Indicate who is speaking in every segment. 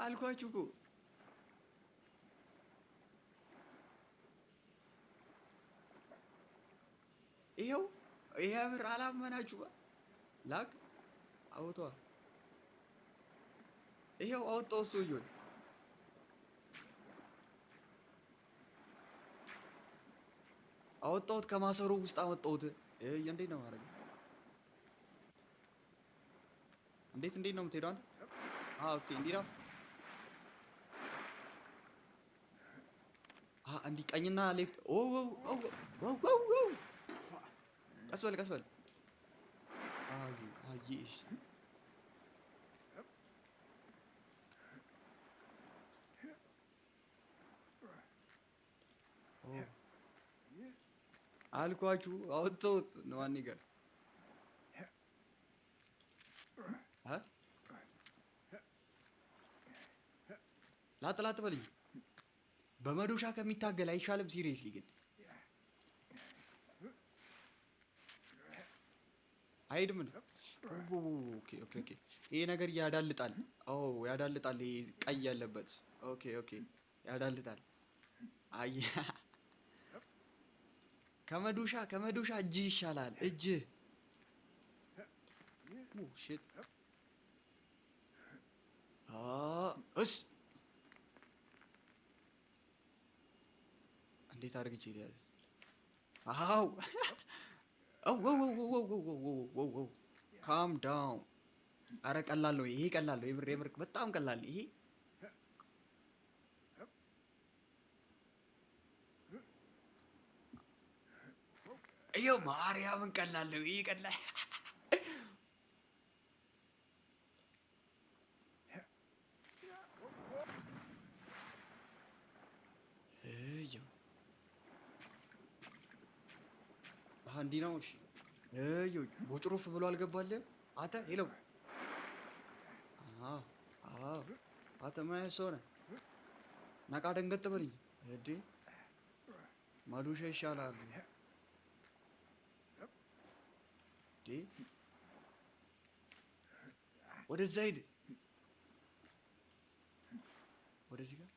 Speaker 1: አልኳችሁ እኮ ይኸው ይሄ ብር አላመናችሁ ላክ አውጣ ይኸው አውጣው ሰውዬው አወጣሁት ከማሰሮ ውስጥ አወጣሁት እንዴት ነው ማረግ እንዴት ነው የምትሄደው አንተ ኦኬ እንዴ ነው እንዲ ቀኝና ሌፍት ኦ ቀስ በል አይሽ አልኳችሁ አውጥተውት ነው ማን ይገር ላጥ በልኝ በመዶሻ ከሚታገል አይሻልም ሲሪየስሊ ግን አይድም ኦኬ ይሄ ነገር ያዳልጣል ያዳልጣል ይሄ ቀይ ያለበት ኦኬ ያዳልጣል አይ ከመዶሻ እጅ ይሻላል እጅ ሺት እስ እንዴት አድርግቼ ይላል ካም ዳውን አረ ቀላል ነው ይሄ ቀላል ነው የምር በጣም ቀላል ይሄ ይሄው ማርያምን ቀላል ነው ይሄ ቀላል እንዲህ ነው እሺ ቦጭሩፍ ብሎ አልገባልህም አተ ሄለው አተ ምን ሰው ነህ ነቃ ደንገጥ በልኝ እንዴ ማዶሻ ይሻላል እንዴ ወደዛ ሂድ ወደዚህ ጋር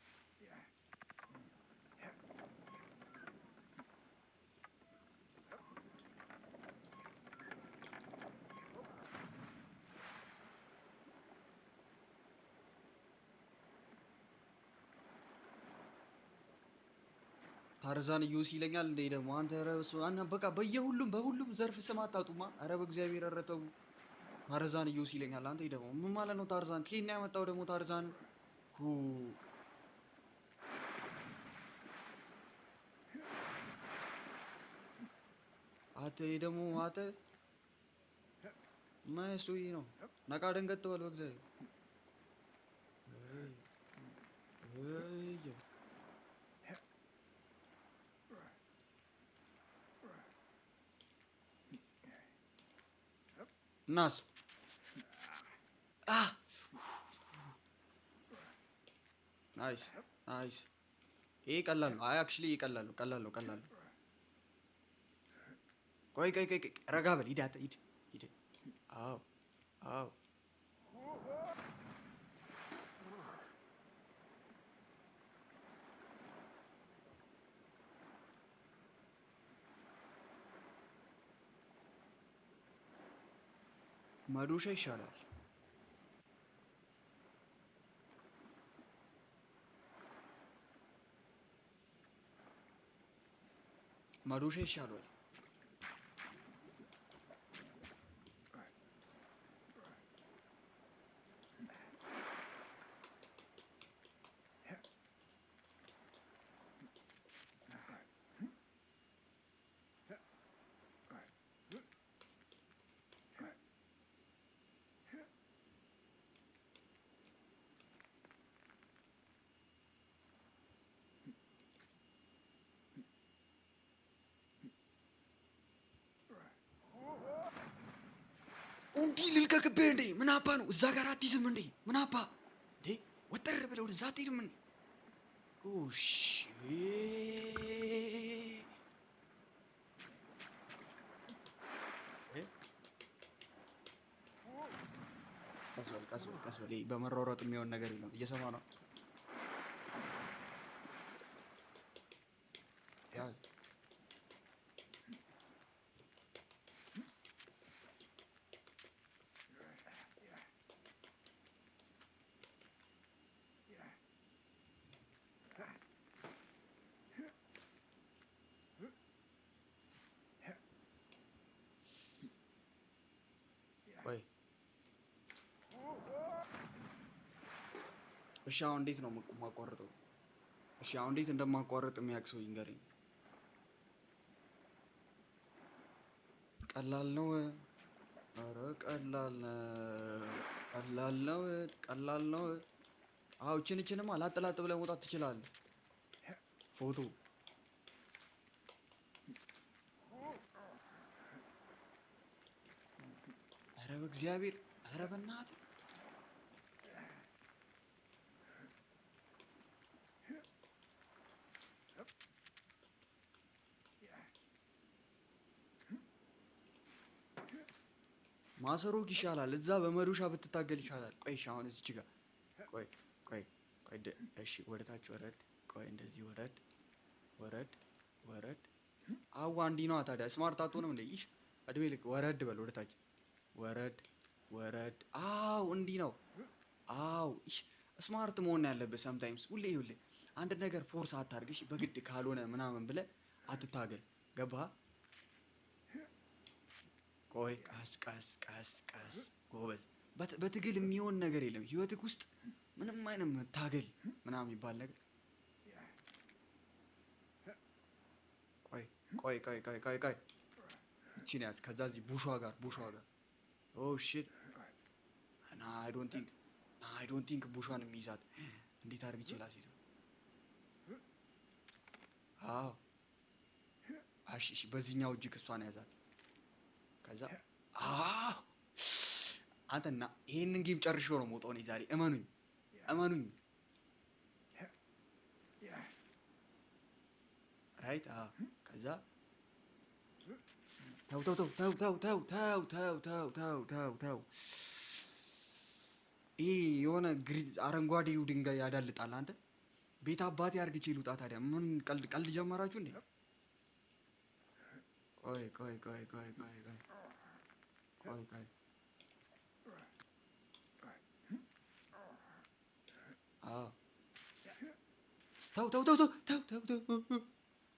Speaker 1: ታርዛን ዩሲ ይለኛል እንዴ ደግሞ አንተ ረስ አና በቃ በሁሉም ዘርፍ ስም አታጡማ አረ በእግዚአብሔር ረተው ታርዛን ዩሲ ይለኛል አንተ ደግሞ ምን ማለት ነው ታርዛን ከኛ ያመጣው ደግሞ ታርዛን አተ ደግሞ አተ ማይሱይ ነው ነቃ ደንገጥ በል በእግዚአብሔር ናስ ናይስ ይሄ ቀላል ነው አክቹሊ ቀላል ነው ቆይ ረጋ በል ሂድ አዎ ማዶሻ ይሻላል ማዶሻ ይሻላል እንዴ ልልቀቅብህ እንዴ ምን አባ ነው እዛ ጋር አትይዝም እንዴ ምን አባ እንዴ ወጠር ብለው ወደዛ አትሄድም እንዴ ኦሽ ቀስ በል በመሯሯጥ የሚሆን ነገር የለም እየሰማ ነው ያዝ ቆይ እሺ አሁን እንዴት ነው የማቋርጠው እሺ አሁን እንዴት እንደማቋርጥ የሚያውቅ ሰው ይንገረኝ ቀላል ነው ኧረ ቀላል ነው አዎ እችንማ ላጥላጥ ብለህ መውጣት ትችላለህ ፎቶ ኧረ በእግዚአብሔር ኧረ በእናትህ ማሰሮክ ይሻላል እዛ በመዶሻ ብትታገል ይሻላል ቆይ እሺ አሁን እዚች ጋር ቆይ እሺ ወደታች ወረድ ቆይ እንደዚህ ወረድ አዋ እንዲህ ነዋ ታዲያ ስማርት አትሆንም እንደ ይሽ እድሜ ልክ ወረድ በል ወደታች ወረድ አው እንዲህ ነው አው ስማርት መሆን ያለበት ሰምታይምስ ሁሌ አንድ ነገር ፎርስ አታርግሽ በግድ ካልሆነ ምናምን ብለህ አትታገል ገባህ ቆይ ቀስ ጎበዝ በትግል የሚሆን ነገር የለም ህይወትክ ውስጥ ምንም አይነት መታገል ምናምን ይባል ነገር ቆይ እቺ ናት ከዛ እዚህ ቡሿ ጋር ኦ ሺት አይ ዶንት ቲንክ ቡሿን የሚይዛት እንዴት አድርግ ይችላል ሲቱ አዎ እሺ በዚህኛው እጅ እሷን ያዛት ከዛ አንተና ይሄንን ጌም ጨርሼው ነው የምወጣው እኔ ዛሬ እመኑኝ ራይት ከዛ ተው ይሄ የሆነ አረንጓዴው ድንጋይ ያዳልጣል አንተ ቤት አባቴ አርግቼ ልውጣ ታዲያ ምን ቀልድ ጀመራችሁ እንዴ ቆይ ተው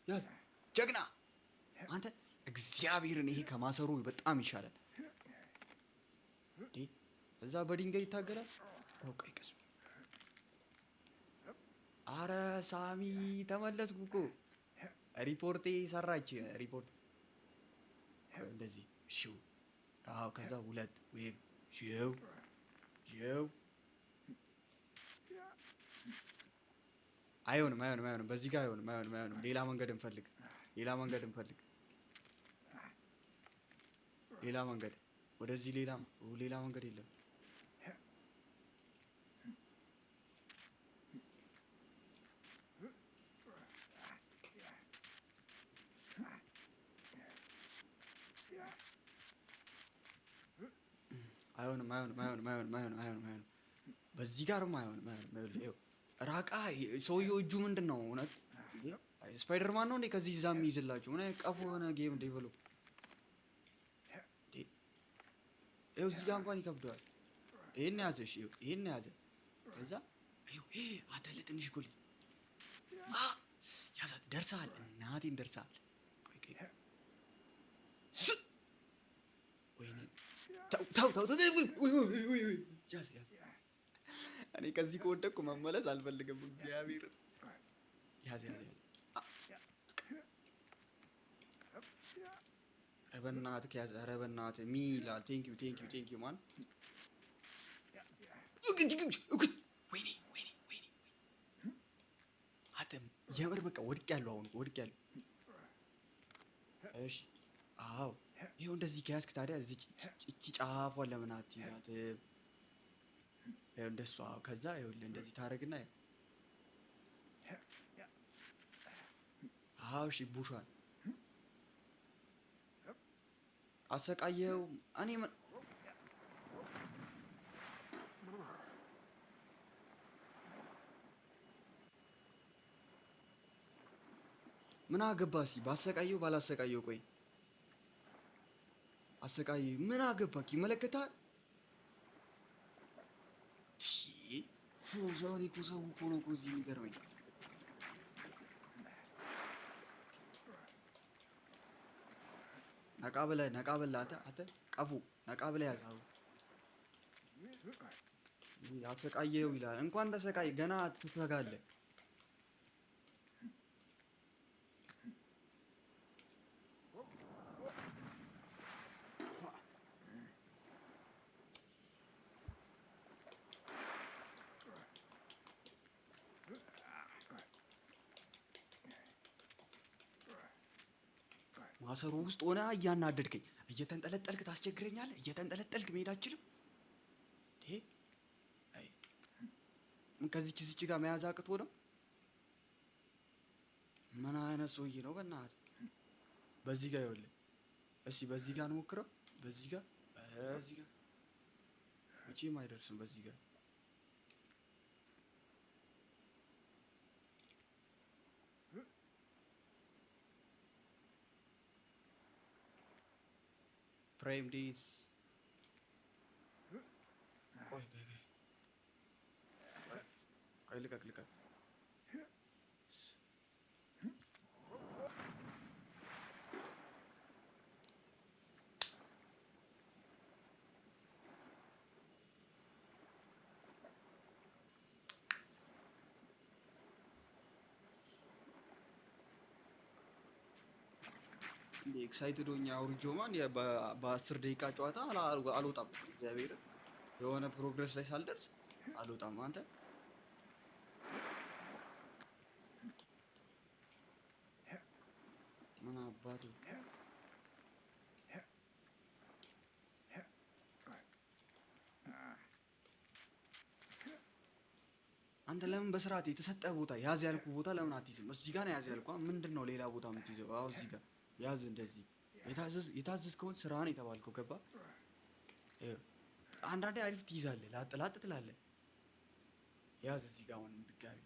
Speaker 1: ያዝ ጀግና አንተ እግዚአብሔርን ይሄ ከማሰሩ በጣም ይሻላል እዛ በድንጋይ ይታገላል ተው ቆይ ቀስ አረ ሳሚ ተመለስኩ እኮ ሪፖርቴ ሰራች ሪፖርት እንደዚህ ሽው አዎ ከዛ ሁለት ወይ ሽው አይሆንም በዚህ ጋር አይሆንም ሌላ መንገድ እንፈልግ ወደዚህ ሌላ መንገድ የለም አይሆንም በዚህ ጋርም አይሆንም ራቃ ሰውየው እጁ ምንድን ነው እውነት ስፓይደርማን ነው እንዴ ከዚህ እዛ የሚይዝላችሁ ምን ቀፎ ሆነ ጌም ዴቨሎፕ እዚህ ጋር እንኳን ይከብደዋል ይሄን ያዘ ከዛ አተለ ትንሽ ጎል ያዛት ደርሰሃል እናቴን ደርሰሃል ያዝ እኔ ከዚህ ከወደቅኩ መመለስ አልፈልግም እግዚአብሔር ያዝ ረበናት ያዝ ረበናት ሚላ ቴንክ ዩ ማን ወይኔ አተም የምር በቃ ወድቄያለሁ እሺ አዎ ይሄው እንደዚህ ከያዝክ ታዲያ እዚህ እቺ ጫፏን ለምን አትይዛትም እንደሷ ከዛ ይኸውልህ እንደዚህ ታረግና እሺ ቡሿን አሰቃየው እኔ ምን አገባ እስኪ ባሰቃየው ባላሰቃየው? ቆይ አሰቃየው ምን አገባክ? ይመለከታል። ሰው እኮ ሰው እኮ ነው እኮ እዚህ የሚገርመኝ። ነቃ ብለህ አንተ ቀፉ ነቃ ብለህ ያዝ። አሰቃየው ይላል። እንኳን ተሰቃይ ገና ትፈጋለህ። ማሰሮ ውስጥ ሆነ እያናደድከኝ፣ እየተንጠለጠልክ ታስቸግረኛለህ። እየተንጠለጠልክ መሄድ አትችልም። ከዚች እዚች ጋር መያዝ አቅቶ ነው? ምን አይነት ሰውዬ ነው በእናትህ? በዚህ ጋር ይኸውልህ፣ እስኪ በዚህ ጋር እንሞክረው። በዚህ ጋር መቼም አይደርስም። በዚህ ጋር ፕራይም ዴይዝ ቆይ ልቀቅ። ኤክሳይትድ ሆኜ አውርጆማን በ10 ደቂቃ ጨዋታ አልወጣም። እግዚአብሔር የሆነ ፕሮግረስ ላይ ሳልደርስ አልወጣም። አንተ ምን አባቱ አንተ ለምን በስርዓት የተሰጠ ቦታ ያዝ ያልኩ ቦታ ለምን አትይዝም? እዚህ ጋር ነው ያዝ ያልኩ። ምንድን ነው ሌላ ቦታ የምትይዘው? አዎ እዚህ ጋር ያዝ። እንደዚህ የታዘዝከውን ስራህን የተባልከው ገባ። አንዳንዴ አሪፍ ትይዛለህ፣ ላጥ ትላለህ። ያዝ እዚህ ጋር አሁን ድጋሚ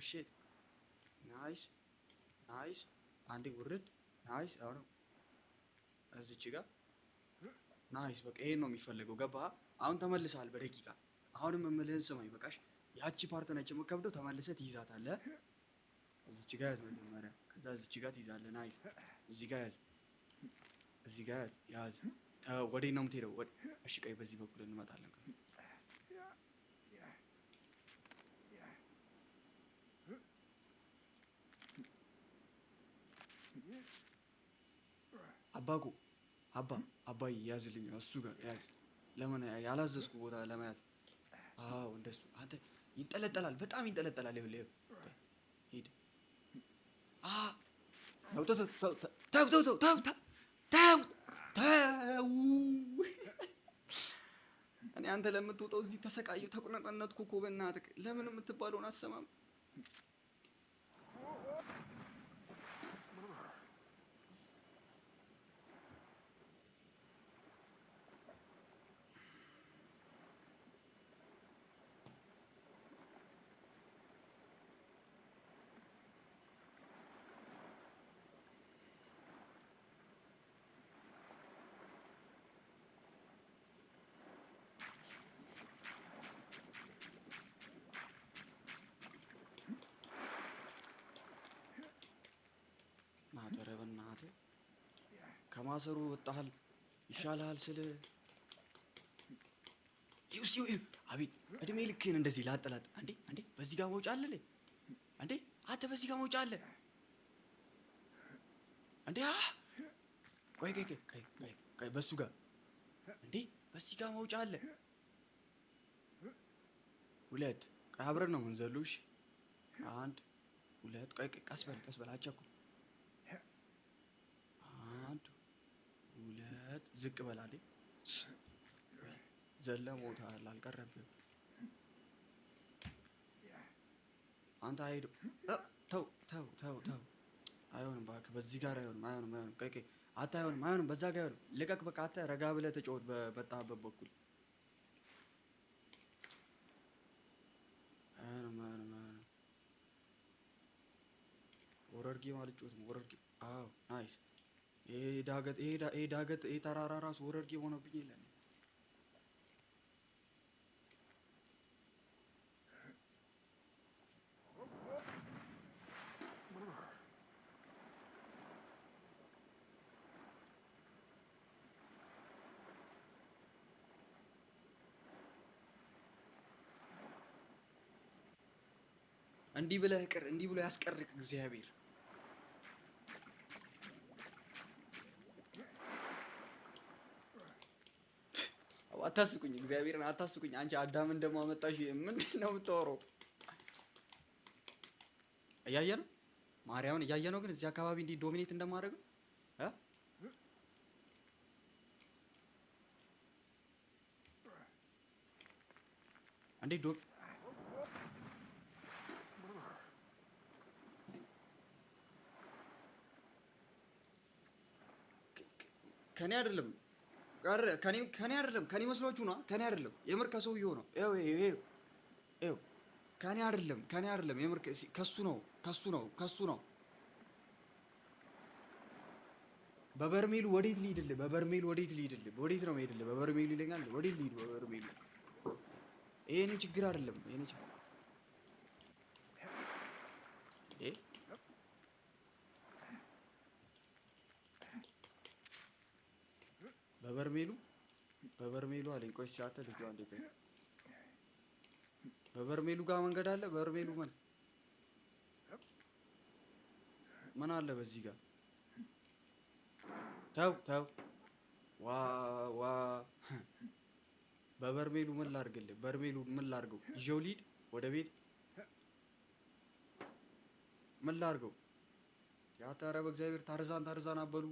Speaker 1: ሺት ናይስ። አንዴ ውርድ ናይስ። አሁን እዚች ጋር ናይስ። በቃ ይሄን ነው የሚፈልገው ገባህ? አሁን ተመልሰሃል በደቂቃ። አሁንም የምልህን ስማኝ በቃሽ። ያቺ ፓርት ነች የምከብደው። ተመልሰህ ትይዛታለህ። እዚች ጋር ያዝ መጀመሪያ፣ ከዛ እዚች ጋር ትይዛለህ። ናይስ። እዚህ ጋር ያዝ፣ እዚህ ጋር ያዝ። ወዴት ነው የምትሄደው? እሺ ቆይ በዚህ በኩል እንመጣለን። አባቁ አባይ ያዝልኝ። እሱ ጋር ያዝ። ለምን ያላዘዝኩ ቦታ ለመያዝ? አዎ እንደሱ። አንተ ይንጠለጠላል፣ በጣም ይንጠለጠላል። ይኸውልህ ሂድ። ተው። እኔ አንተ ለምትወጣው እዚህ ተሰቃየሁ፣ ተቁነጠነጥኩ እኮ በእናትህ። ለምን የምትባለውን አሰማም? ከማሰሩ ወጣሃል፣ ይሻልሃል ስል አቤት እድሜ ልክህን እንደዚህ ላጥላጥ። አንዴ በዚህ ጋር መውጫ አለ። አንዴ አንተ በዚህ ጋር መውጫ አለ። አንዴ ቆይ በሱ ጋር እንዴ በዚህ ጋር መውጫ አለ። ሁለት ቆይ አብረን ነው የምንዘሉሽ። አንድ ሁለት ቆይ ቀስ በል አቸኩል። አንድ ሁለት ዝቅ በል አይደል? ዘለ ሞታል፣ አልቀረብህም አንተ። አይሄድም። ተው አይሆንም እባክህ፣ በዚህ ጋር አይሆንም። ቆይ አይሆንም፣ በዛ ጋር አይሆንም። ልቀቅ በቃ። አንተ ረጋ ብለህ ተጫወት በመጣህበት በኩል። ሆረር ጌም አልጮትም። ሆረር ጌም አዎ፣ ናይስ። ይሄ ዳገት ይሄ ተራራ ራሱ ሆረር ጌም ሆነብኝ የለን። እንዲህ ብለህ ቅር እንዲህ ብሎ ያስቀርክ እግዚአብሔር። አታስቁኝ፣ እግዚአብሔርን አታስቁኝ። አንቺ አዳም እንደማመጣሽ ምንድን ነው የምታወራው? እያየ ነው ማርያምን፣ እያየ ነው። ግን እዚህ አካባቢ እንዲህ ዶሚኔት እንደማድረግ እንዴ ከኔ አይደለም ጋር ከኔ አይደለም። ከኔ መስሏችሁ ነው? ከኔ አይደለም የምር ከሰውየው ነው። ይኸው ከኔ አይደለም የምር ከሱ ነው። በበርሜሉ ወዴት ልሂድልህ? ወዴት ነው የምሄድልህ? በበርሜሉ ይለኛል። ወዴት ልሂድ በበርሜሉ? ይሄን ችግር አይደለም። በበርሜሉ አለኝ። ቆይ ሲያተ ልጅ አንዴ ቆይ። በበርሜሉ ጋር መንገድ አለ። በበርሜሉ ምን አለ በዚህ ጋር? ተው ዋ በበርሜሉ ምን ላድርግልህ? በርሜሉ ምን ላድርገው? ይዤው ልሂድ ወደ ቤት? ምን ላድርገው? ያታረ በእግዚአብሔር ታርዛን አበሉ።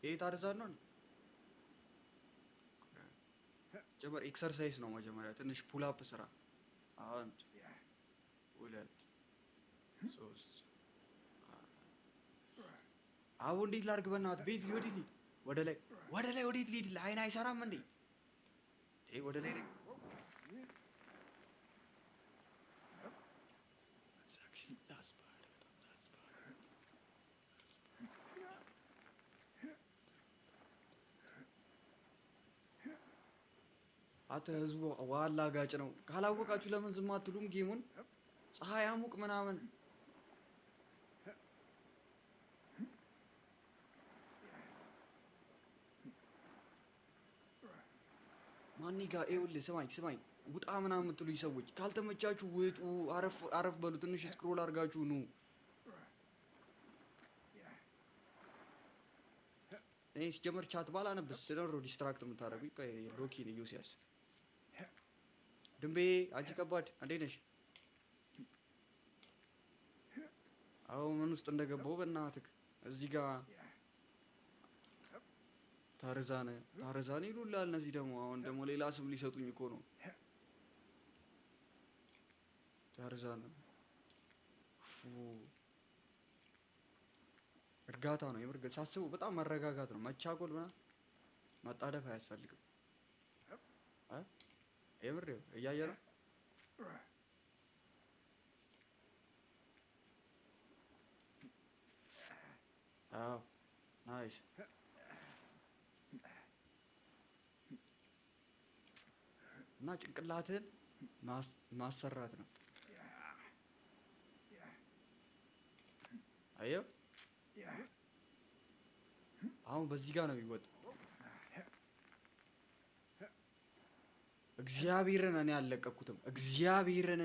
Speaker 1: ይሄ ታርዛን ነው። ጀመር ኤክሰርሳይዝ ነው መጀመሪያ። ትንሽ ፑል አፕ ስራ። 1 2 3 አቡ እንዴት ላድርግ? በእናትህ ቤት ወዴት ልሂድ? ወደ ላይ ወዴት ልሂድ? አይን አይሰራም እንዴ? ወደ ላይ አተ ህዝቡ ዋላ ጋጭ ነው። ካላወቃችሁ ለምን ዝም አትሉም? ጌሙን ፀሐይ አሙቅ ምናምን ማን ጋር ይኸውልህ፣ ስማኝ ውጣ ምናምን የምትሉኝ ሰዎች ካልተመቻችሁ ውጡ፣ አረፍ በሉ። ትንሽ ስክሮል አድርጋችሁ ኑ። እኔ ሲጀመር ቻት ባላነብስ ስለሮ ዲስትራክት የምታደርጉኝ። ቆይ ሎኪን ዩሲያስ ድንቤ አንቺ ከባድ እንዴት ነሽ? አዎ ምን ውስጥ እንደገባው በእናትህ እዚህ ጋር ታርዛን ይሉላል። እነዚህ ደግሞ አሁን ደግሞ ሌላ ስም ሊሰጡኝ እኮ ነው። ታርዛን እርጋታ ነው የምር። ሳስበው በጣም መረጋጋት ነው። መቻኮል ምናምን መጣደፍ አያስፈልግም። የምር እያየ ነው። አዎ ናይስ። እና ጭንቅላትን ማሰራት ነው። አየው አሁን በዚህ ጋር ነው የሚወጣው። እግዚአብሔርን እኔ አልለቀኩትም። እግዚአብሔርን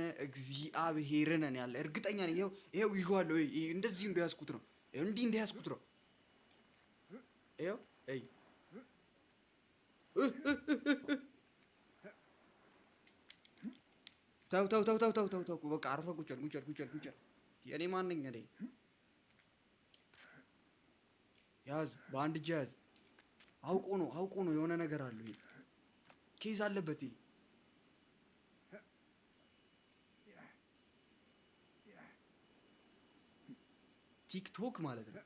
Speaker 1: እኔ ያለ እርግጠኛ ነኝ። ይሄው ይጓለው እንደዚህ እንደያዝኩት ነው። እንዲህ እንደያዝኩት ነው። ይሄው ተው በቃ አርፈህ ጉጨል። እኔ ማን ነኝ? እኔ ያዝ፣ በአንድ እጅ ያዝ። አውቆ ነው የሆነ ነገር አለው። ይሄ ኬዝ አለበት። ቲክቶክ ማለት ነው።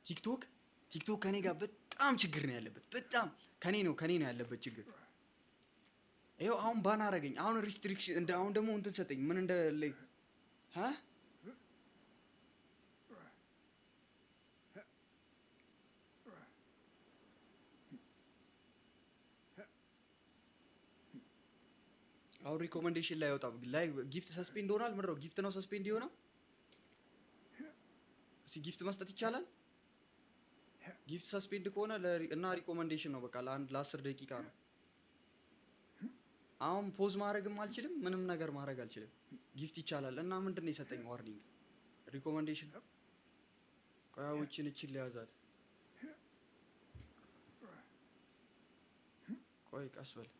Speaker 1: ቲክቶክ ከኔ ጋር በጣም ችግር ነው ያለበት። በጣም ከኔ ነው ያለበት ችግር። ይኸው አሁን ባን አደረገኝ። አሁን ሪስትሪክሽን አሁን ደግሞ እንትን ሰጠኝ። ምን ها አሁን ሪኮመንዴሽን ላይ አይወጣም ላይ ጊፍት ሰስፔንድ ሆኗል ምንድነው ጊፍት ነው ሰስፔንድ የሆነው እስኪ ጊፍት መስጠት ይቻላል ጊፍት ሰስፔንድ ከሆነ እና ሪኮመንዴሽን ነው በቃ ለ10 ደቂቃ ነው አሁን ፖዝ ማድረግም አልችልም ምንም ነገር ማድረግ አልችልም ጊፍት ይቻላል እና ምንድነው የሰጠኝ ዋርኒንግ ሪኮመንዴሽን ቆያዎችን እቺ ሊያዛት ቆይ ቀስበል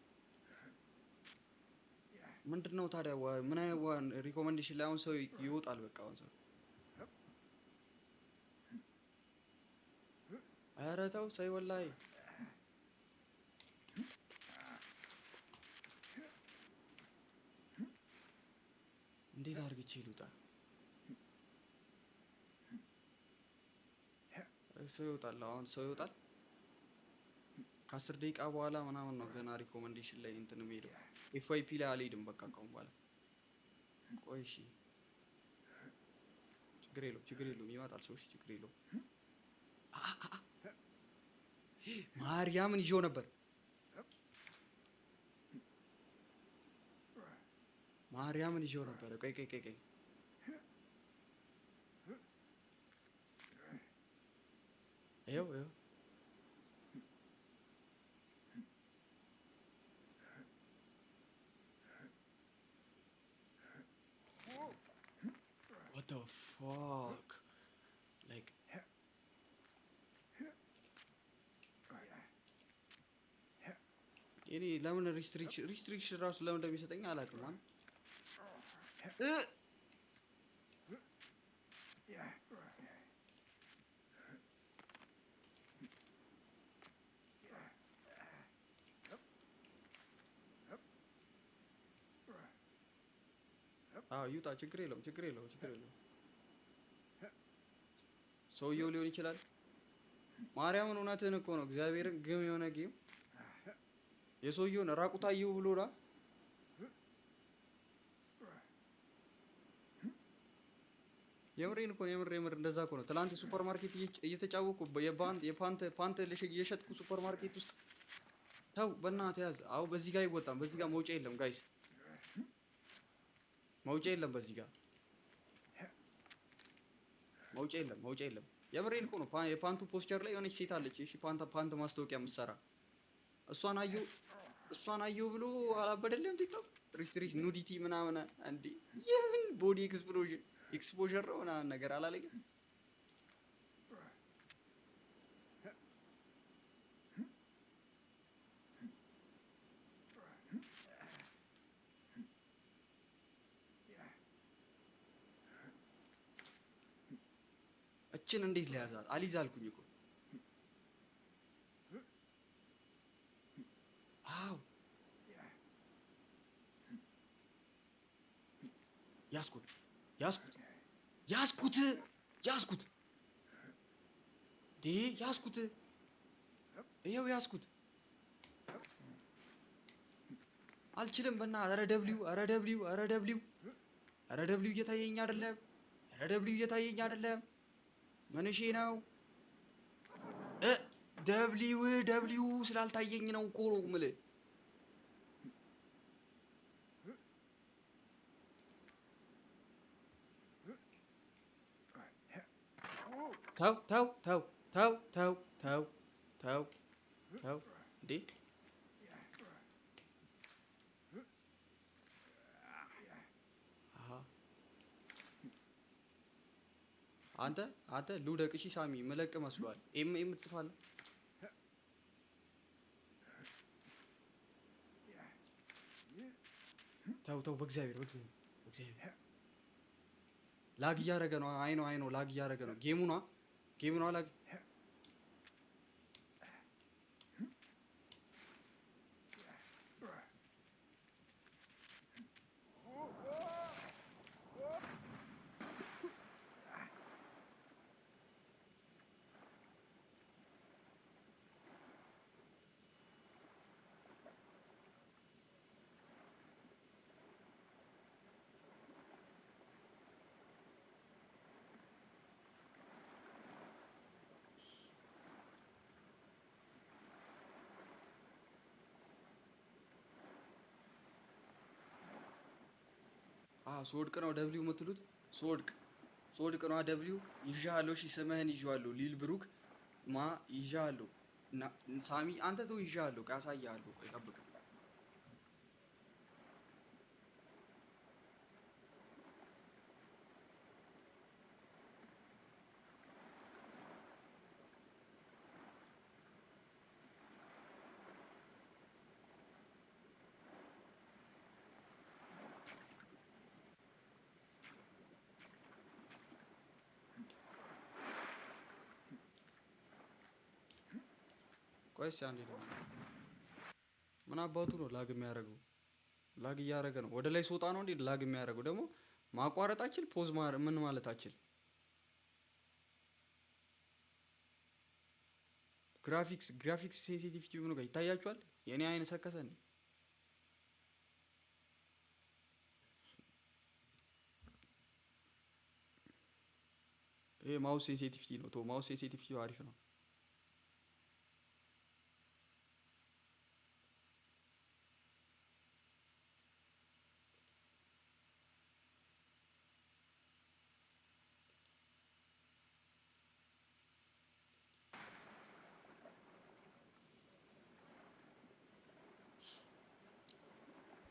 Speaker 1: ምንድነው ታዲያ ምን አይነት ሪኮመንዴሽን ላይ አሁን ሰው ይወጣል በቃ አሁን ሰው ኧረ ተው ሰይ ወላሂ እንዴት አድርግቼ ልውጣ ሰው ይወጣል አሁን ሰው ይወጣል ከ10 ደቂቃ በኋላ ምናምን ነው ገና ሪኮመንዴሽን ላይ እንትን የሚሄደው ኤፍዋይፒ ላይ አልሄድም በቃ አሁን በኋላ ቆይ እሺ ችግር የለውም ይመጣል ሰዎች ችግር የለውም ማርያምን ይዤው ነበር ቆይ ይኸው what the fuck like እኔ ለምን ሪስትሪክሽን ራሱ ለምን እንደሚሰጠኝ አላውቅም ማን ይውጣ ችግር የለውም ሰውየው ሊሆን ይችላል ማርያምን እውነትህን እኮ ነው እግዚአብሔርን ግም የሆነ ጌም የሰውየውን ራቁታየው ብሎና የምሬን እኮ የምር እንደዛ እኮ ነው ትላንት ሱፐር ማርኬት እየተጫወቁ የፓንት እየሸጥኩ ሱፐር ማርኬት ውስጥ ተው በእናትህ ያዝ አው በዚህ ጋር አይወጣም በዚህ ጋር መውጫ የለም ጋይስ መውጫ የለም በዚህ ጋር መውጫ የለም የምሬን እኮ ነው የፓንቱ ፖስቸር ላይ የሆነች ሴት አለች እሺ ፓንት ማስታወቂያ የምትሰራ እሷን አየሁ ብሎ አላበደለም ቲክቶክ ሪስትሪክት ኑዲቲ ምናምን እንዴ የምን ቦዲ ኤክስፖዠር ነው ምናምን ነገር አላለኝም እችን እንዴት ሊያዛት አሊዝ አልኩኝ እኮ አው ያስኩት ይኸው ያስኩት አልችልም በእናትህ ኧረ ደብሊው እየታየኝ አይደለም ምን እሺ ነው ደብሊው ስላልታየኝ ነው እኮ የምልህ ተው እንዴ አንተ ልውደቅ እሺ ሳሚ መለቅ መስሏል ትጽፋለህ ተው በእግዚአብሔር ላግ እያደረገ ነው አይ ነው ላግ እያደረገ ነው ጌሙ ነው ላግ ስወድቅ ነው ደብሊው የምትሉት? ስወድቅ ነው ደብሊው። ይዣለሁ። እሺ ስምህን ይዤዋለሁ። ሊል ብሩክ ማ ይዣለሁ። ሳሚ አንተ ተው ይዣለሁ። ያሳያለሁ። ቆይ ጠብቅ። ቆይስ አንዴ ደግሞ ምን አባቱ ነው ላግ የሚያደርገው? ላግ እያደረገ ነው። ወደ ላይ ስወጣ ነው እንዴ ላግ የሚያደርገው? ደግሞ ማቋረጣችን ፖዝ ምን ማለታችን? ግራፊክስ ሴንሲቲቪቲ ምን ጋር ይታያችኋል? የኔ አይን ሰከሰ እንዴ? ይሄ ማውስ ሴንሲቲቪቲ ነው። ቶ ማውስ ሴንሲቲቪቲ አሪፍ ነው።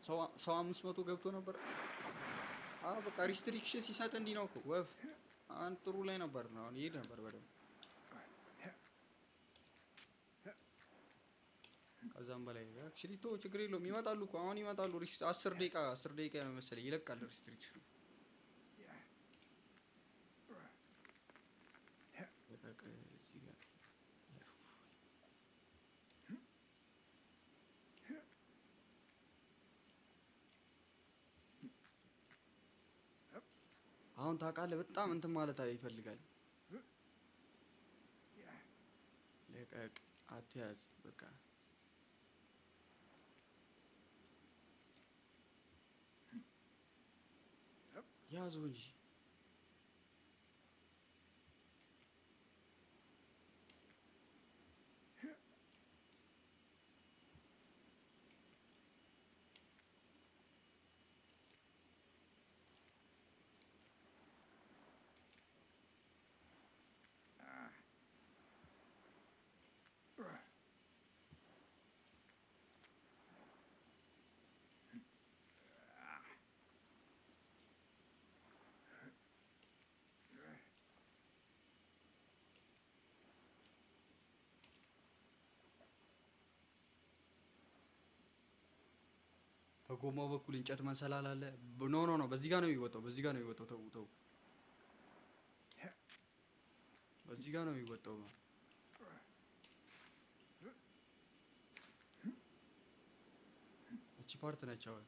Speaker 1: ሰው 500 ገብቶ ነበር። በቃ ሪስትሪክሽን ሲሰጥ እንዲህ ነው እኮ ወፍ አንድ ጥሩ ላይ ነበር ነው አሁን ይሄድ ነበር በደምብ። ከዛም በላይ አክቹሊ ቶ ችግር የለውም ይመጣሉ እኮ አሁን ይመጣሉ። 10 ደቂቃ ነው መሰለኝ ይለቃል ሪስትሪክሽኑ። አሁን ታውቃለህ በጣም እንትን ማለት ይፈልጋል። ለቀቅ አትያዝ በቃ ያዙ እንጂ በጎማው በኩል እንጨት መንሰላል አለ። ኖ በዚህ ጋር ነው የሚወጣው። ተው በዚህ ጋር ነው የሚወጣው። እቺ ፓርት ነች አሁን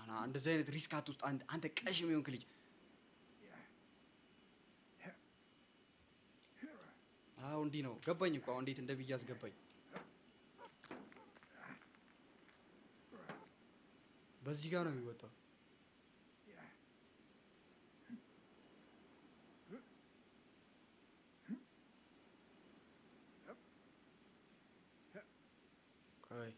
Speaker 1: ና እንደዚህ አይነት ሪስክ አትውስጥ አንተ ቀሽም ይሆንክ ልጅ። እንዲህ ነው ገባኝ እኮ አሁን እንዴት እንደብያዝ ገባኝ። በዚህ ጋር ነው የሚወጣው። ቆይ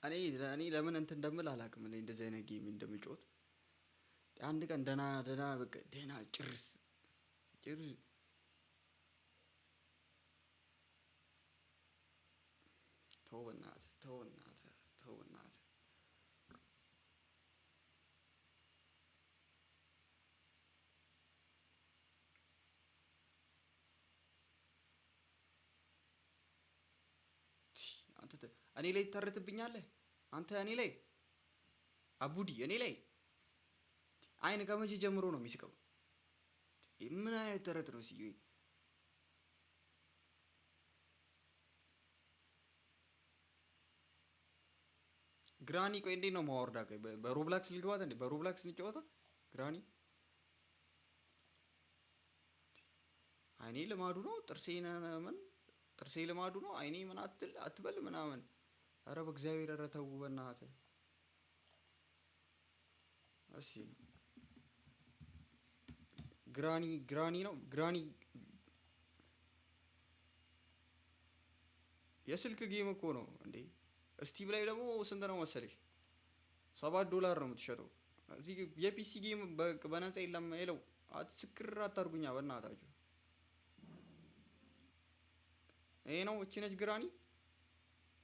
Speaker 1: እኔ ለምን እንትን እንደምል አላውቅም። እኔ እንደዚህ አይነት ጌም እንደምጮት አንድ ቀን ደህና በቃ ደህና ጭርስ ተው በእናትህ ተውናት አንተ እኔ ላይ ተርትብኛለህ አንተ እኔ ላይ አቡዲ እኔ ላይ አይን ከመቼ ጀምሮ ነው የሚስቀው? ምን አይነት ተረት ነው ሲዩ? ግራኒ ቆይ እንዴት ነው ማወርዳ? ቆይ በሮብላክስ ልግባት እንዴ? በሮብላክስ እንጫወታ ግራኒ አይኔ ልማዱ ነው ጥርሴን ምን ጥርሴ ልማዱ ነው አይኔ ምን አትበል ምናምን። ኧረ በእግዚአብሔር ኧረ ተው በእናትህ እሺ ግራኒ ነው ግራኒ የስልክ ጌም እኮ ነው እንዴ። ስቲም ላይ ደግሞ ስንት ነው መሰለሽ? $7 ነው የምትሸጠው። እዚህ የፒሲ ጌም በነፃ የለም የለው። አትስክር አታርጉኛ በእናታችሁ። ይሄ ነው እቺ ነች ግራኒ፣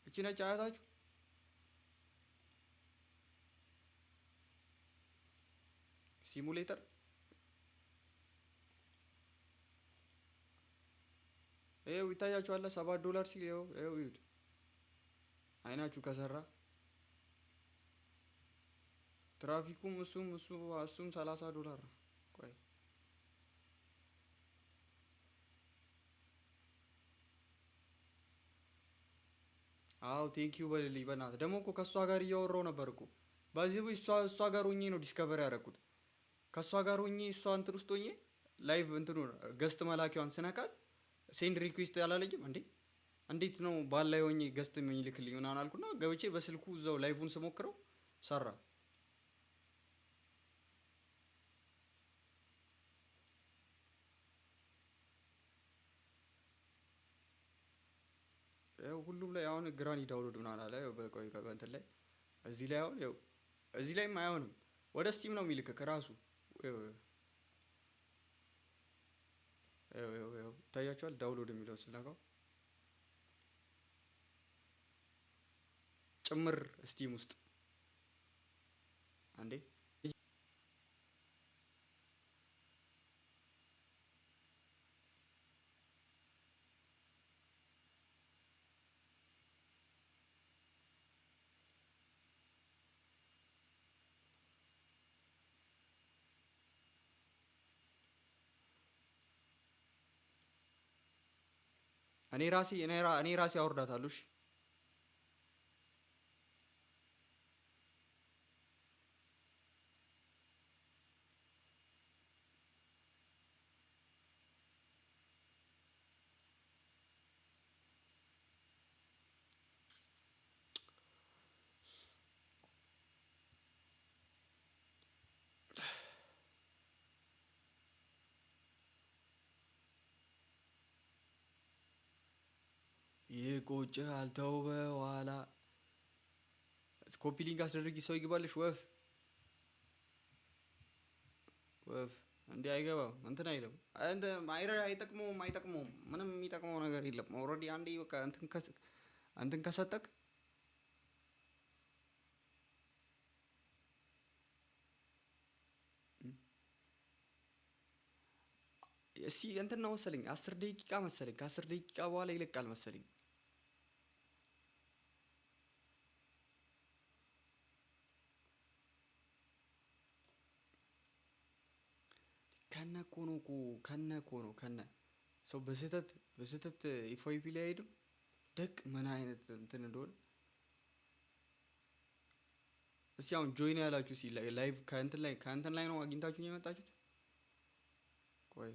Speaker 1: እቺ ነች አያታችሁ። ሲሙሌተር ይኸው ይታያችኋል። $7 ሲል ይኸው ይሁት አይናችሁ ከሰራ ትራፊኩም እሱም $30 ነው። ቆይ አዎ ቴንኪዩ በልልኝ በእናትህ። ደግሞ እኮ ከእሷ ጋር እያወራሁ ነበር እኮ በዚህ እሷ ጋር ሆኜ ነው ዲስከቨር ያደረኩት። ከእሷ ጋር ሆኜ እሷ እንትን ውስጥ ሆኜ ላይቭ እንትኑ ገስት መላኪዋን ስነካት ሴንድ ሪኩዌስት ያላለኝም እንዴ እንዴት ነው ባል ላይ ሆኜ ገስት የሚልክልኝ ምናምን አልኩና ገብቼ በስልኩ እዛው ላይቭን ስሞክረው ሰራ። ያው ሁሉም ላይ አሁን ግራኒ ዳውንሎድ ምናምን አለ። ያው በቆይ እንትን ላይ እዚህ ላይ አሁን ያው እዚህ ላይም አይሆንም። ወደ ስቲም ነው የሚልክ ከራሱ ያው ይታያችኋል። ዳውንሎድ የሚለው ስነካው ጭምር ስቲም ውስጥ አንዴ እኔ ራሴ አወርዳታለሁ። እሺ ይቆጭሃል ተው በኋላ ኮፒ ሊንክ አስደርጊ ሰው ይገባልሽ። ወፍ እንዲህ አይገባም እንትን አይልም አይጠቅመውም ምንም የሚጠቅመው ነገር የለም። ኦልሬዲ አንዴ በቃ እንትን ከሰጠክ እስኪ እንትን ነው መሰለኝ 10 ደቂቃ መሰለኝ ከ10 ደቂቃ በኋላ ይለቃል መሰለኝ። ከነ ሰው በስህተት ኢፎይፒ ላይ አይሄድም። ደቅ ምን አይነት እንትን እንደሆነ እስኪ አሁን ጆይን ያላችሁ ሲ ላይቭ ከእንትን ላይ ነው አግኝታችሁ የመጣችሁት። ቆይ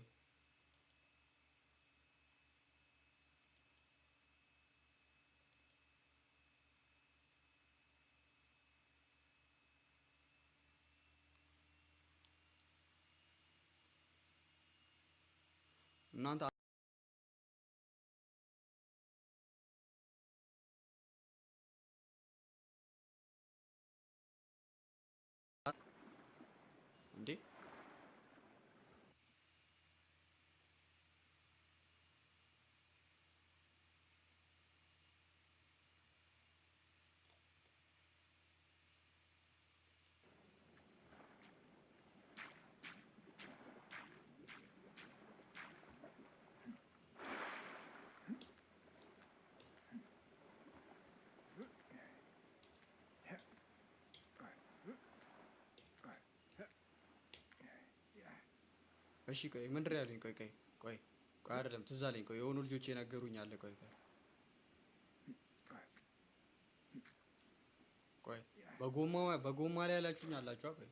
Speaker 1: እናንተ እንዴ እሺ ቆይ ምንድን ያሉኝ? ቆይ አይደለም ትዝ አለኝ። ቆይ የሆኑ ልጆች የነገሩኝ አለ። ቆይ በጎማ ላይ ያላችሁኝ አላችሁ። ቆይ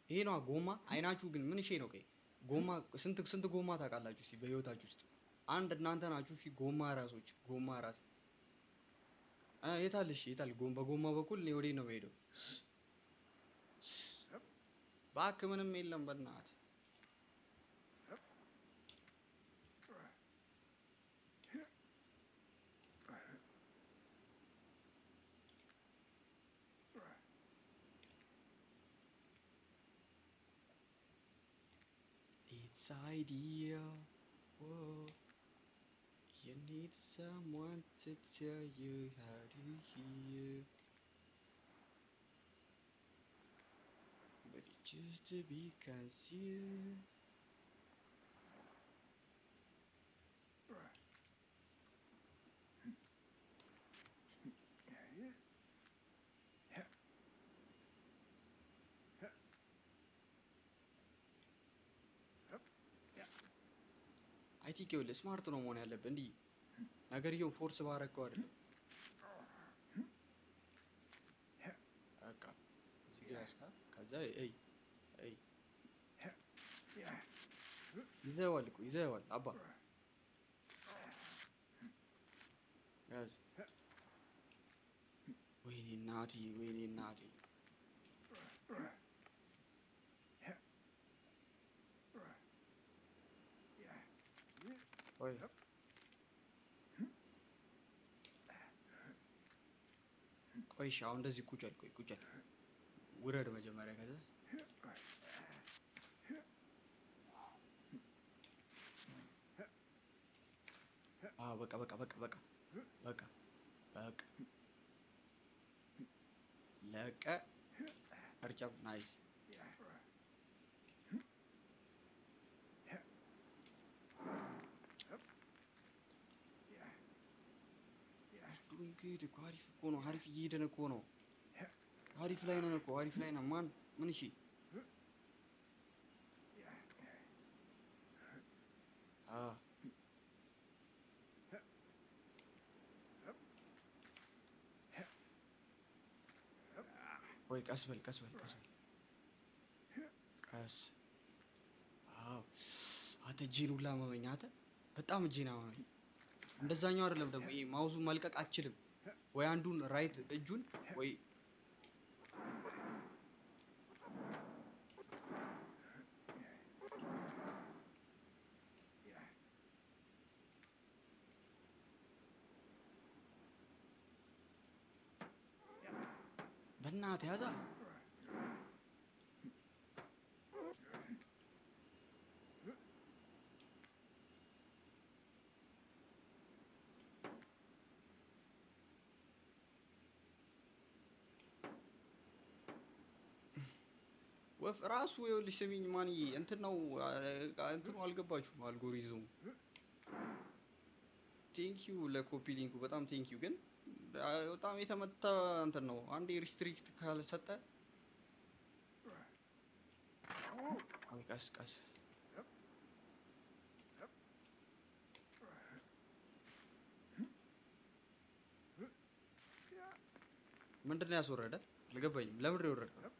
Speaker 1: ይሄ ነው ጎማ። አይናችሁ ግን ምን ነው? ቆይ ጎማ ስንት ጎማ ታውቃላችሁ? እስኪ በህይወታችሁ ውስጥ አንድ እናንተ ናችሁ። እሺ ጎማ ራሶች፣ ጎማ ራስ የታል? እሺ የታል? በጎማ በኩል እኔ ወዴት ነው የምሄደው? እባክህ ምንም የለም በእናትህ። It's ideal. Whoa. You need someone to tell you how to hear. But just to be concealed. አይ ቲንክ ይኸውልህ ስማርት ነው መሆን ያለብህ። እንዲህ ነገርየው ፎርስ ባረከው አይደለም። በቃ እዚህ ጋር ያስካ ከዛ ይዘዋል አባ ያዝ። ወይኔ እናቴ ቆይ እሺ አሁን እንደዚህ ቁጭ አል ውረድ መጀመሪያ ከዛ በቃ ለቀ እርጨብ ናይስ። እንግዲህ እኮ አሪፍ እኮ ነው። አሪፍ እየሄድን እኮ ነው። አሪፍ ላይ ነን እኮ አሪፍ ላይ ነን። ምን እሺ ወይ ቀስ በል ቀስ። አዎ አንተ እጄን ሁላ አመመኝ። አንተ በጣም እጄን አመመኝ። እንደዛኛው አይደለም ደግሞ ይሄ ማውዙን መልቀቅ አትችልም ወይ አንዱን ራይት እጁን ወይ በእናትህ ያዛ ወፍ ራሱ ይኸውልሽ ስሚኝ ማንዬ እንትን ነው እንትኑ አልገባችሁም አልጎሪዝሙ ቴንኪዩ ለኮፒ ሊንኩ በጣም ቴንኪዩ ግን በጣም የተመታ እንትን ነው አንዴ ሪስትሪክት ካልሰጠ ወይ ቀስ ምንድን ነው ያስወረደ አልገባኝም ለምንድን ነው የወረድከው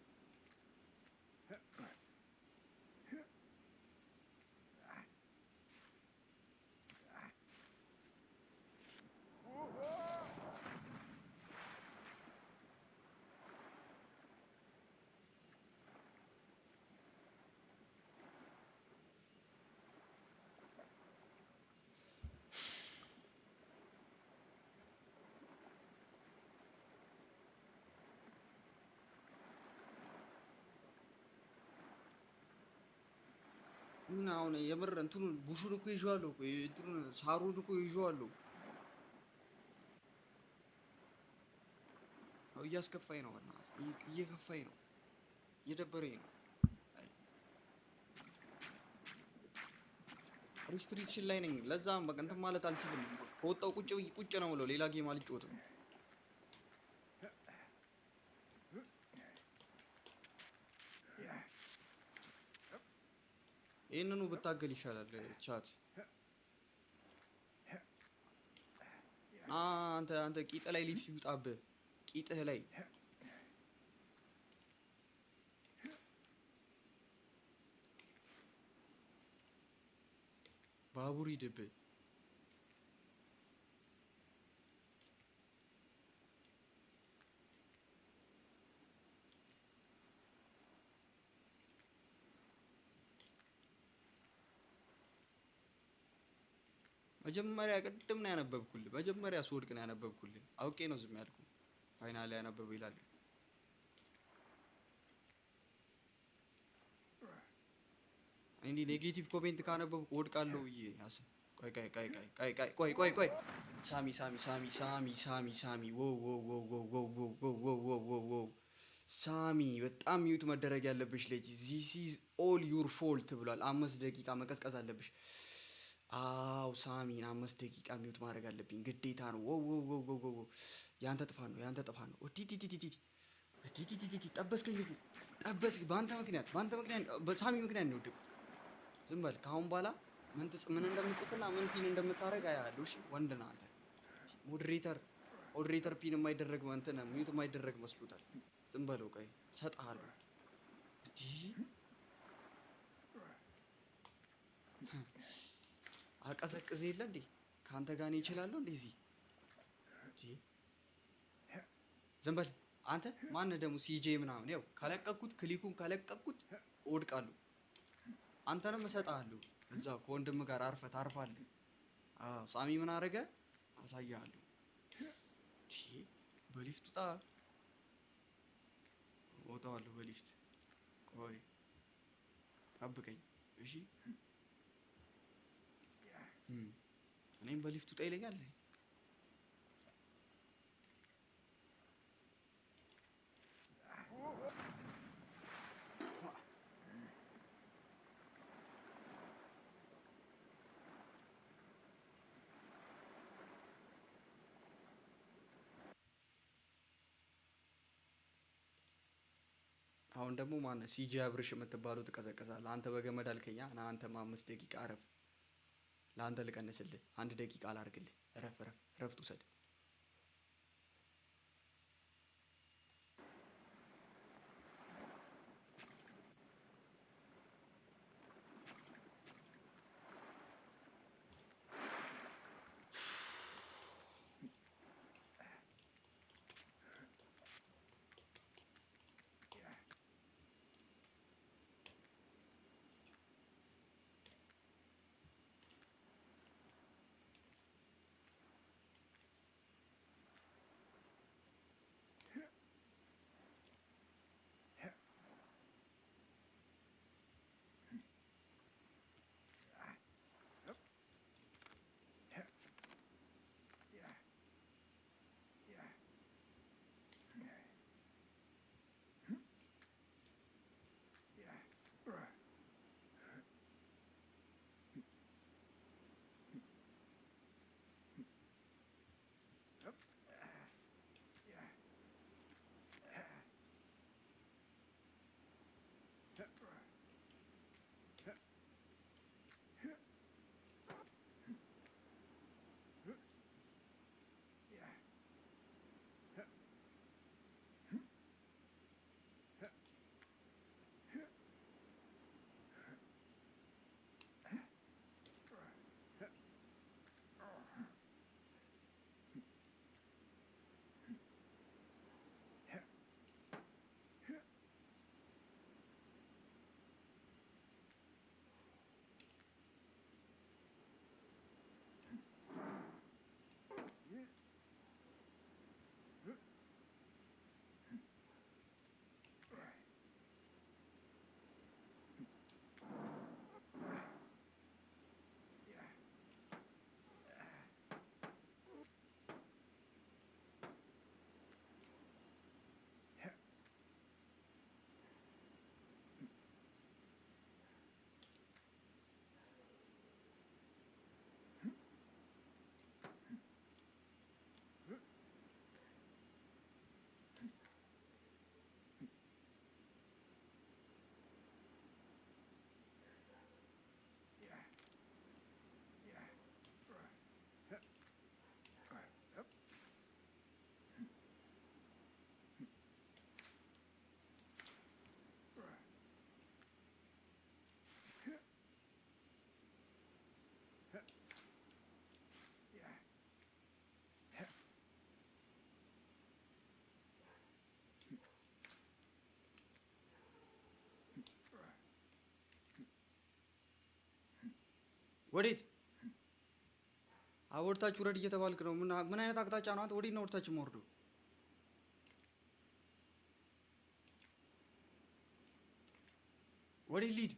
Speaker 1: ምን አሁን የምር እንትኑን ቡሹን እኮ ይዤዋለሁ እኮ እንትኑን ሳሩን እኮ ይዤዋለሁ። እያስከፋኝ ነው በእናትህ እየከፋኝ ነው እየደበረኝ ነው። ሪስትሪክሽን ላይ ነኝ ለዛም በቃ እንትን ማለት አልችልም። ከወጣው ቁጭ ነው የምለው ሌላ ጌም አልጫወትም። ይሄንኑ ብታገል ይሻላል። ቻት አንተ ቂጥ ላይ ሊፕስ ይውጣብህ ቂጥህ ላይ ባቡር ይድብህ። መጀመሪያ ቅድም ነው ያነበብኩልህ። መጀመሪያ ስወድቅ ነው ያነበብኩልህ። አውቄ ነው ዝም ያልኩህ። ፋይናል ላይ ያነበበው ይላል። እንዴ ኔጌቲቭ ኮሜንት ካነበብኩ ወድቃለሁ ብዬ አስብ። ቆይ ሳሚ ዎ ሳሚ በጣም ሚውት መደረግ ያለብሽ ልጅ ዚስ ኢዝ ኦል ዩር ፎልት ብሏል። 5 ደቂቃ መቀዝቀዝ አለብሽ። አው ሳሚን 5 ደቂቃ ሚውት ማድረግ አለብኝ ግዴታ ነው። ያንተ ጥፋት ነው። ጠበስከኝ በአንተ ምክንያት በሳሚ ምክንያት ነው የወደቅኩት። ዝም በል ከአሁን በኋላ ምን እንደምትጽፍና ምን ፒን እንደምታደርግ አያለሁ። እሺ ወንድ ነህ አንተ። ሞዴሬተር ፒን የማይደረግ እንትን ሚውት የማይደረግ መስሎታል። ዝም በለው ቆይ እሰጥሃለሁ። አቀዘቅዝ የለ እንዴ ከአንተ ጋር እኔ እችላለሁ እንደዚህ። ዝም በል አንተ። ማነህ ደግሞ ሲጄ ምናምን? ያው ከለቀኩት ክሊኩን ከለቀኩት እወድቃለሁ። አንተንም እሰጥሃለሁ። እዛ ከወንድም ጋር ታርፋለህ። ሳሚ ምን አደረገ አሳያለሁ። በሊፍት ውጣ። እወጣዋለሁ በሊፍት። ቆይ ጠብቀኝ እሺ። እኔም በሊፍት ውጣ ይለኛል። አሁን ደግሞ ማነው ሲጂ አብርሽ የምትባለው ትቀዘቅዛለህ። አንተ በገመድ አልከኛ ና አንተም 5 ደቂቃ እረፍ። ለአንተ ልቀንስልህ 1 ደቂቃ አላርግልህ። እረፍት ውሰድ። ወዴት? አወርታችሁ ውረድ እየተባልክ ነው። ምን አይነት አቅጣጫ ነው አንተ? ወዴት ነው ወርታችሁ ወርዶ? ወዴት ሊድ?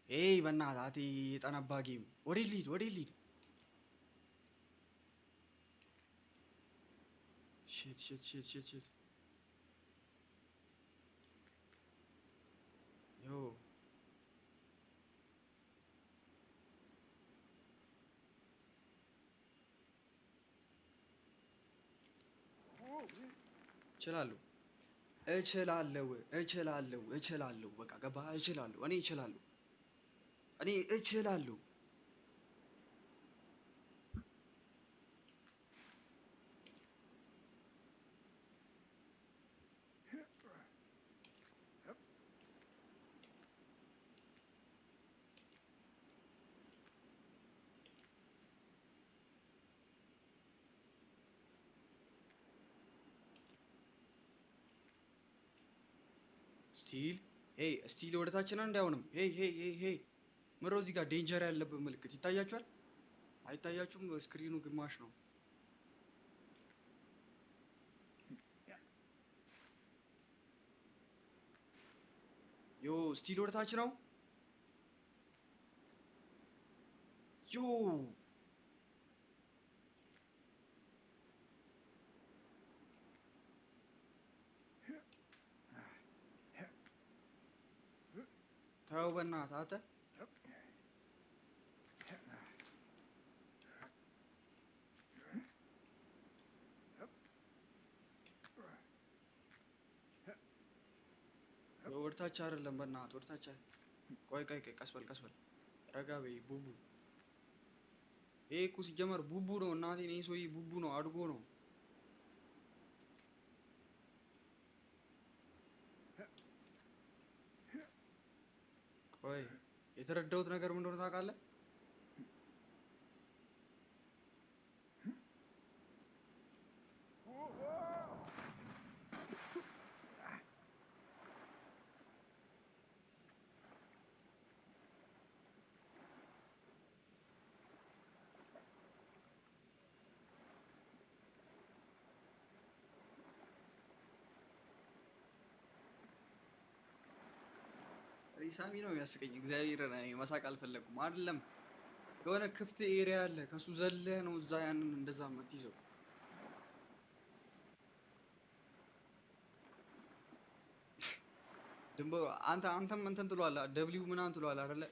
Speaker 1: ኤይ በእናትህ አቴ የጠነባ ጌም። ወዴት ሊድ? ወዴት ሊድ? ሽት ሽት ሽት ሽት ሽት ዮ እችላለሁ እችላለሁ እችላለሁ እችላለሁ። በቃ ገባህ? እችላለሁ። እኔ እችላለሁ። እኔ እችላለሁ። ስቲል ሄይ፣ ስቲል ወደታች ነው እንዳይሆንም። ሄይ ሄይ ሄይ ሄይ፣ ምሮ እዚህ ጋር ዴንጀር ያለበት ምልክት ይታያችኋል? አይታያችሁም? ስክሪኑ ግማሽ ነው። ዮ ስቲል ወደታች ነው። ዮ ተው በእናትህ አንተ። ወደታች አይደለም በእናትህ ወደታች። ቆይ ቆይ ቆይ፣ ቀስ በል ቀስ በል፣ ረጋ በይ ቡቡ። ይሄ እኮ ሲጀመር ቡቡ ነው እናቴ። ይሄ ሰውዬ ቡቡ ነው፣ አድጎ ነው። ቆይ የተረዳሁት ነገር ምን እንደሆነ ታውቃለህ? ሳሚ ነው የሚያስቀኝ። እግዚአብሔር መሳቅ አልፈለኩም አይደለም። የሆነ ክፍት ኤሪያ አለ፣ ከሱ ዘለህ ነው እዛ ያንን እንደዛ የምትይዘው። ድንበሩ አንተም እንትን ትሏል፣ ደብሊው ምናምን ትሏል አይደለ?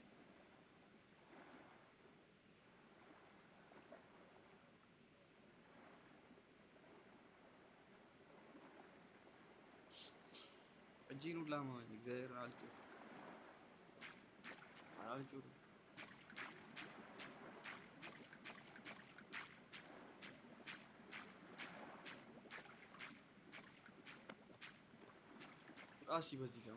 Speaker 1: እጅን ሁላ ማዋኝ እግዚአብሔር አልጮህ አልጮህ። ራሲ በዚህ ጋር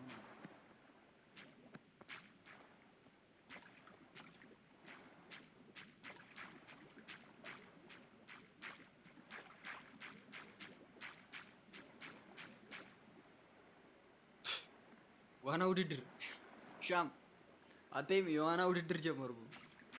Speaker 1: ዋና ውድድር ሻም አቴም የዋና ውድድር ጀመርኩ።